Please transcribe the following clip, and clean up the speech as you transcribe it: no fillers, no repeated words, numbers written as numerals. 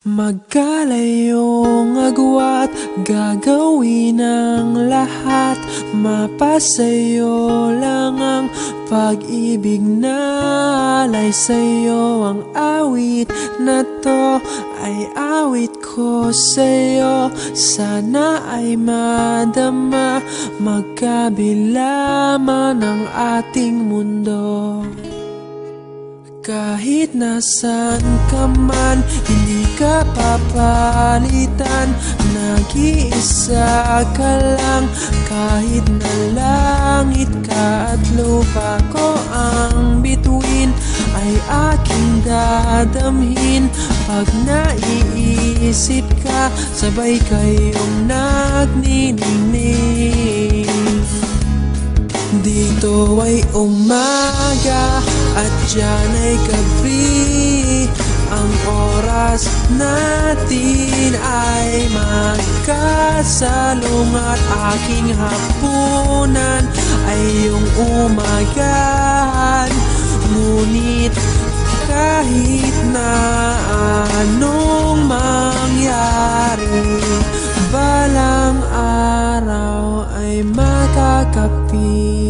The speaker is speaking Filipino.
Magkalayong agwat, gagawin ang lahat. Mapasayo lang ang pag-ibig na alay sa'yo. Ang awit na to ay awit ko sa'yo. Sana ay madama, magkabila man ang ating mundo. Kahit nasan ka man, hindi ka papalitan. Nag-iisa ka lang, kahit na langit ka at lupa ko ang bituin, ay aking dadamhin. Pag naiisip ka, sabay kayong nagniningning. Dito ay umaga at dyan ay gabi. Ang oras natin ay magkasalong at aking hapunan ay iyong umagahan. Ngunit kahit na anong mangyari, balang araw ay makakapiling.